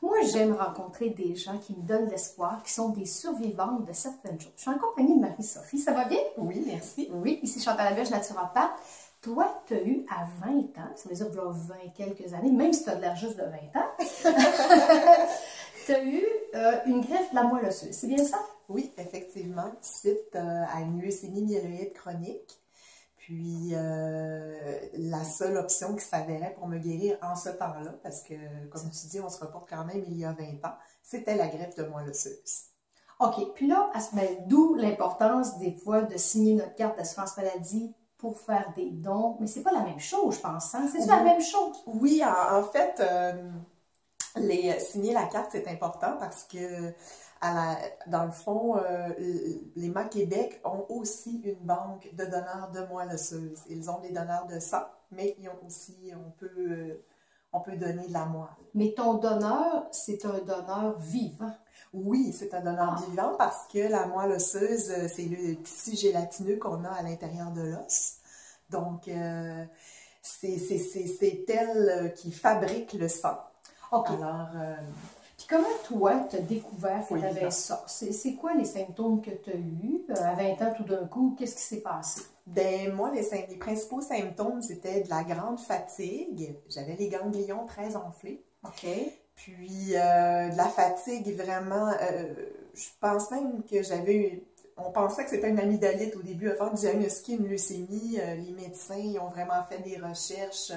Moi, j'aime rencontrer des gens qui me donnent l'espoir, qui sont des survivantes de certaines choses. Je suis en compagnie de Marie-Sophie. Ça va bien? Oui, merci. Oui, ici Chantal Laberge, naturopathe. Toi, tu as eu à 20 ans, ça veut dire 20 quelques années, même si tu as de l'air juste de 20 ans, tu as eu une greffe de la moelle osseuse. C'est bien ça? Oui, effectivement, suite à une leucémie myéloïde chronique. Puis, la seule option qui s'avérait pour me guérir en ce temps-là, parce que, comme tu dis, on se reporte quand même il y a 20 ans, c'était la greffe de moelle osseuse. OK. Puis là, d'où l'importance des fois de signer notre carte d'assurance maladie pour faire des dons. Mais c'est pas la même chose, je pense. Hein? C'est la même chose? Oui, en fait, signer la carte, c'est important parce que, dans le fond, les MA Québec ont aussi une banque de donneurs de moelle osseuse. Ils ont des donneurs de sang, mais ils ont aussi, on peut donner de la moelle. Mais ton donneur, c'est un donneur vivant. Oui, c'est un donneur vivant parce que la moelle osseuse, c'est le tissu gélatineux qu'on a à l'intérieur de l'os. Donc, c'est elle qui fabrique le sang. OK. Alors, puis comment toi, tu as découvert que oui, tu avais ça? C'est quoi les symptômes que tu as eus à 20 ans tout d'un coup? Qu'est-ce qui s'est passé? Ben moi, les principaux symptômes, c'était de la grande fatigue. J'avais les ganglions très enflés. OK. Puis, de la fatigue, vraiment, je pense même que on pensait que c'était une amygdalite au début, avant de diagnostiquer une leucémie. Les médecins, ils ont vraiment fait des recherches,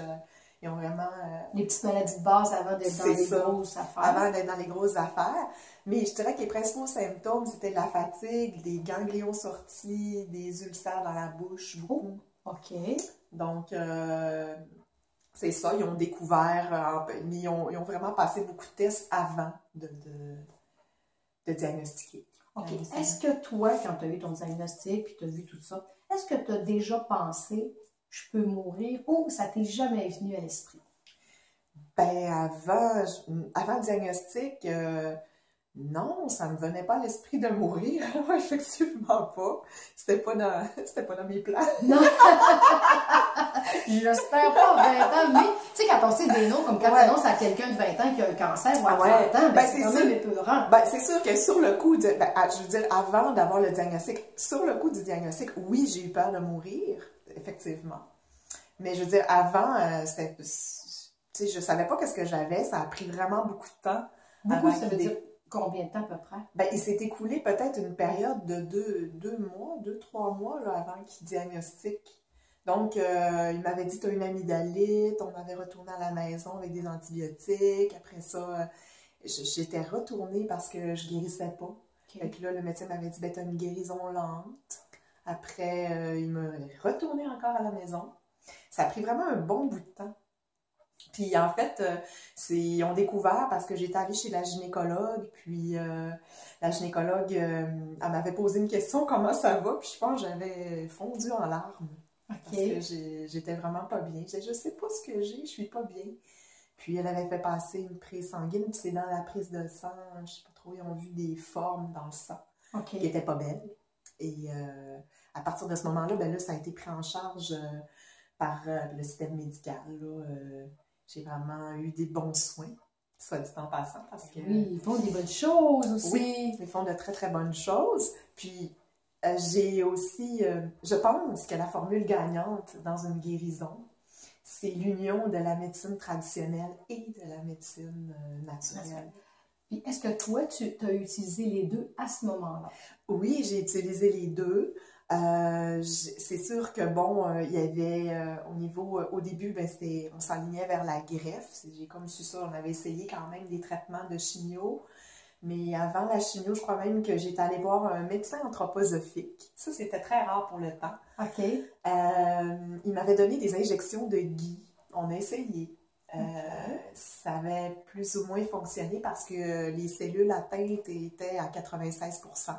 ils ont vraiment... les petites maladies de base avant d'être dans les grosses affaires. Avant d'être dans les grosses affaires. Mais je dirais que les principaux symptômes, c'était de la fatigue, des ganglions sortis, des ulcères dans la bouche, beaucoup. Oh, OK. Donc, c'est ça, ils ont découvert, mais ils ont vraiment passé beaucoup de tests avant de diagnostiquer. OK. Est-ce que toi, quand tu as eu ton diagnostic puis tu as vu tout ça, est-ce que tu as déjà pensé, je peux mourir, ou ça t'est jamais venu à l'esprit? Ben, avant le diagnostic, non, ça ne me venait pas à l'esprit de mourir. Effectivement pas. C'était pas dans mes plans. Non! J'espère pas 20 ans, mais tu sais, quand on sait des noms, comme quand on annonce à quelqu'un de 20 ans qui a un cancer ou à 30 ans, ben, c'est quand même épeurant. Ben, c'est sûr que sur le coup, je veux dire, avant d'avoir le diagnostic, sur le coup du diagnostic, oui, j'ai eu peur de mourir, effectivement. Mais je veux dire, avant, tu sais, je savais pas qu'est-ce que j'avais, ça a pris vraiment beaucoup de temps. Beaucoup, ça veut dire combien de temps à peu près? Ben, il s'est écoulé peut-être une période de 2, 3 mois là, avant qu'il diagnostique. Donc, il m'avait dit, tu as une amygdalite, on m'avait retourné à la maison avec des antibiotiques. Après ça, j'étais retournée parce que je guérissais pas. Okay. Et puis là, le médecin m'avait dit, ben, tu as une guérison lente. Après, il m'a retourné encore à la maison. Ça a pris vraiment un bon bout de temps. Puis en fait, ils ont découvert parce que j'étais allée chez la gynécologue, puis la gynécologue, elle m'avait posé une question, comment ça va? Puis je pense que j'avais fondu en larmes. Okay. Parce que j'étais vraiment pas bien. Je sais pas ce que j'ai, je suis pas bien. Puis elle avait fait passer une prise sanguine, puis c'est dans la prise de sang, je sais pas trop, ils ont vu des formes dans le sang okay. qui étaient pas belles. Et à partir de ce moment-là, ben là, ça a été pris en charge par le système médical, là. J'ai vraiment eu des bons soins, soit dit en passant, parce que... Oui, ils font des bonnes choses aussi. Oui, ils font de très, très bonnes choses. Puis, j'ai aussi... je pense que la formule gagnante dans une guérison, c'est l'union de la médecine traditionnelle et de la médecine naturelle. Puis, est-ce que toi, tu as utilisé les deux à ce moment-là? Oui, j'ai utilisé les deux. C'est sûr que bon, il y avait au niveau, au début, ben, on s'alignait vers la greffe. J'ai comme su ça, on avait essayé quand même des traitements de chimio. Mais avant la chimio, je crois même que j'étais allée voir un médecin anthroposophique. Ça, c'était très rare pour le temps. OK. Il m'avait donné des injections de gui. On a essayé. Ça avait plus ou moins fonctionné parce que les cellules atteintes étaient à 96%.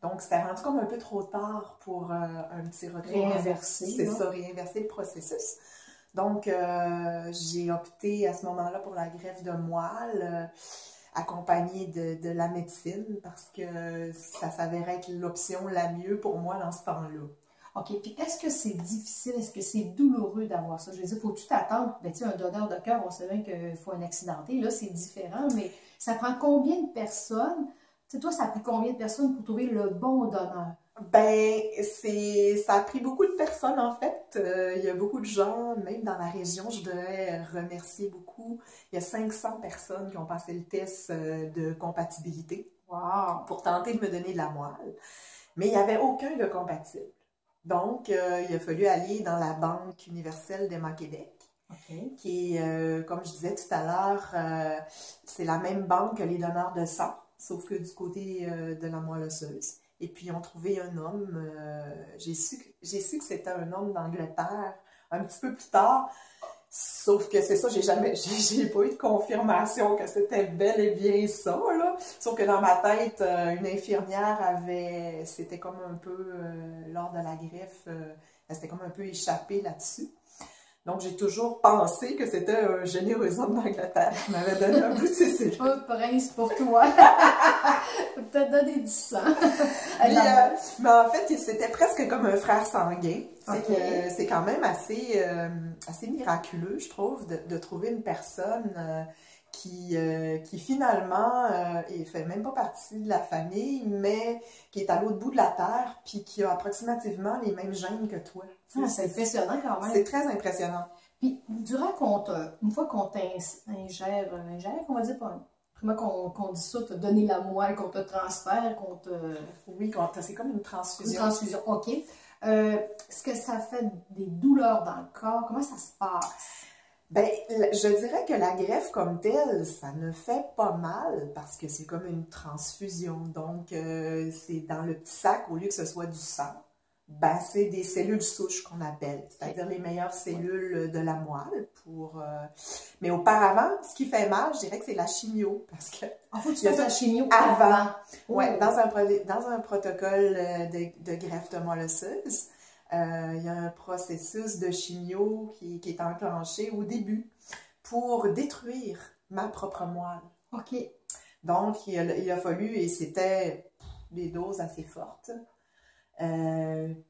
Donc, c'était rendu comme un peu trop tard pour un petit retour. Réinverser. C'est ça, réinverser le processus. Donc, j'ai opté à ce moment-là pour la greffe de moelle, accompagnée de la médecine, parce que ça s'avérait être l'option la mieux pour moi dans ce temps-là. OK, puis est-ce que c'est difficile, est-ce que c'est douloureux d'avoir ça? Je veux dire, faut-tu t'attendre? Ben, tu sais, un donneur de cœur, on sait bien qu'il faut un accidenté. Là, c'est différent, mais ça prend combien de personnes? Tu sais, toi, ça a pris combien de personnes pour trouver le bon donneur? Ben, ça a pris beaucoup de personnes en fait. Il y a beaucoup de gens, même dans la région, je devrais remercier beaucoup. Il y a 500 personnes qui ont passé le test de compatibilité Wow! pour tenter de me donner de la moelle. Mais il n'y avait aucun de compatible. Donc, il a fallu aller dans la Banque universelle d'Emma-Québec, OK. qui est, comme je disais tout à l'heure, c'est la même banque que les donneurs de sang, sauf que du côté de la moelle osseuse. Et puis, ils ont trouvé un homme. J'ai su que c'était un homme d'Angleterre un petit peu plus tard. Sauf que c'est ça, j'ai pas eu de confirmation que c'était bel et bien ça, là. Sauf que dans ma tête, une infirmière c'était comme un peu, lors de la greffe, elle s'était comme un peu échappée là-dessus. Donc, j'ai toujours pensé que c'était un généreux homme d'Angleterre qui m'avait donné un bout de ses cellules. Un prince pour toi. Peut-être donner du sang. Mais en fait, c'était presque comme un frère sanguin. OK. C'est quand même assez miraculeux, je trouve, de trouver une personne qui finalement ne fait même pas partie de la famille, mais qui est à l'autre bout de la terre, puis qui a approximativement les mêmes gènes que toi. Ah, c'est impressionnant quand même. C'est très impressionnant. Puis, une fois qu'on t'ingère, on va dire pas. Comment qu'on dit ça, te donner la moelle, qu'on te transfère, qu'on te. Oui, c'est comme une transfusion. Une transfusion, OK. Est-ce que ça fait des douleurs dans le corps? Comment ça se passe? Ben, je dirais que la greffe comme telle, ça ne fait pas mal parce que c'est comme une transfusion. Donc, c'est dans le petit sac, au lieu que ce soit du sang, ben, c'est des cellules souches qu'on appelle, c'est-à-dire les meilleures cellules de la moelle. Mais auparavant, ce qui fait mal, je dirais que c'est la chimio. Parce que En fait, tu fais la chimio avant. avant. Oui, Oh. dans un protocole de greffe de moelle osseuse, il y a un processus de chimio qui est enclenché au début pour détruire ma propre moelle. OK. Donc, il a fallu, et c'était des doses assez fortes,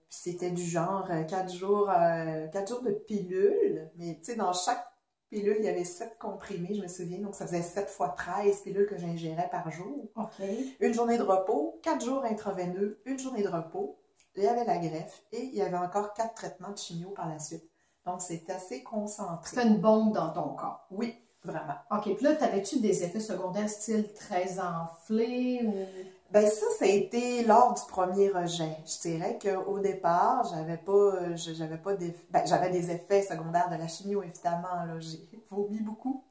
c'était du genre 4 jours de pilules, mais tu sais, dans chaque pilule, il y avait 7 comprimés, je me souviens, donc ça faisait 7 fois 13 pilules que j'ingérais par jour. OK. Une journée de repos, 4 jours intraveineux, une journée de repos, il y avait la greffe et il y avait encore 4 traitements de chimio par la suite. Donc, c'est assez concentré. C'était une bombe dans ton corps. Oui, vraiment. OK. Puis là, t'avais-tu des effets secondaires style très enflé ou... Ben ça a été lors du premier rejet. Je dirais qu'au départ, j'avais des effets secondaires de la chimio, évidemment. Là, j'ai vomi beaucoup.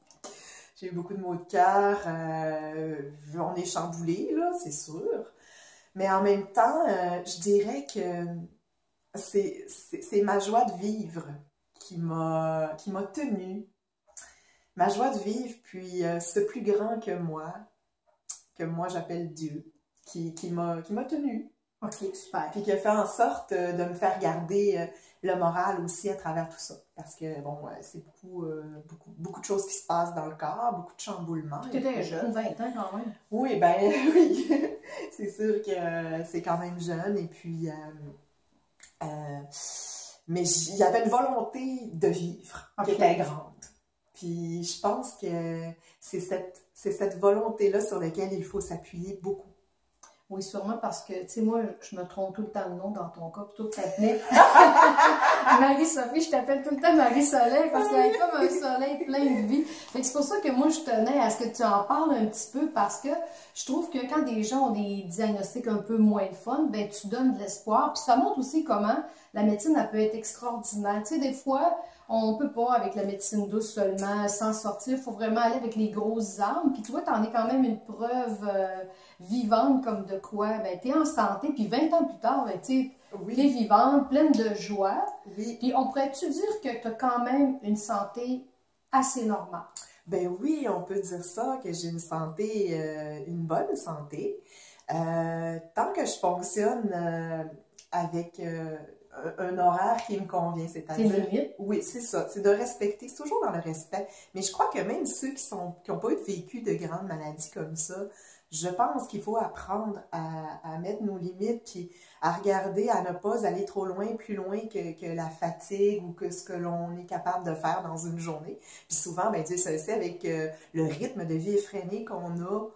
J'ai eu beaucoup de maux de cœur. On est chamboulé, là, c'est sûr. Mais en même temps, je dirais que c'est ma joie de vivre qui m'a tenue. Ma joie de vivre, puis ce plus grand que moi j'appelle Dieu, qui m'a tenue. OK, super. Puis qui a fait en sorte de me faire garder le moral aussi à travers tout ça. Parce que, bon, c'est beaucoup de choses qui se passent dans le corps, beaucoup de chamboulements. Tu étais jeune, 20 ans quand même. Oui, ben oui. C'est sûr que c'est quand même jeune. Et puis, mais il y avait une volonté de vivre qui était grande. Puis je pense que c'est cette volonté-là sur laquelle il faut s'appuyer beaucoup. Oui, sûrement parce que, tu sais, moi, je me trompe tout le temps de nom dans ton cas, plutôt que t'appelais Marie-Sophie, je t'appelle tout le temps Marie-Soleil parce qu'elle est comme un soleil plein de vie. Fait que c'est pour ça que moi, je tenais à ce que tu en parles un petit peu parce que je trouve que quand des gens ont des diagnostics un peu moins fun, ben tu donnes de l'espoir. Puis ça montre aussi comment la médecine, elle peut être extraordinaire. Tu sais, des fois, on peut pas, avec la médecine douce seulement, s'en sortir. Il faut vraiment aller avec les grosses armes. Puis tu vois, tu en es quand même une preuve vivante comme de quoi, ben tu es en santé. Puis 20 ans plus tard, ben tu es vivante, pleine de joie. Oui. Puis on pourrait-tu dire que tu as quand même une santé assez normale? Ben oui, on peut dire ça, que j'ai une santé, une bonne santé. Tant que je fonctionne avec un horaire qui me convient, Tes c'est-à-dire... limites. Oui, c'est ça, c'est de respecter, c'est toujours dans le respect. Mais je crois que même ceux qui ont pas eu de vécu de grandes maladies comme ça, je pense qu'il faut apprendre à mettre nos limites, puis à regarder, à ne pas aller trop loin, plus loin que la fatigue ou que ce que l'on est capable de faire dans une journée. Puis souvent, ben Dieu se sait, avec le rythme de vie effréné qu'on a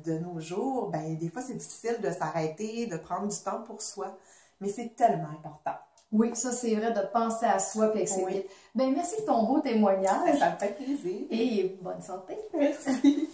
de nos jours, ben des fois c'est difficile de s'arrêter, de prendre du temps pour soi. Mais c'est tellement important. Oui, ça c'est vrai, de penser à soi et avec ses Oui. limites. Ben merci de ton beau témoignage Ça me fait plaisir. et bonne santé. Merci.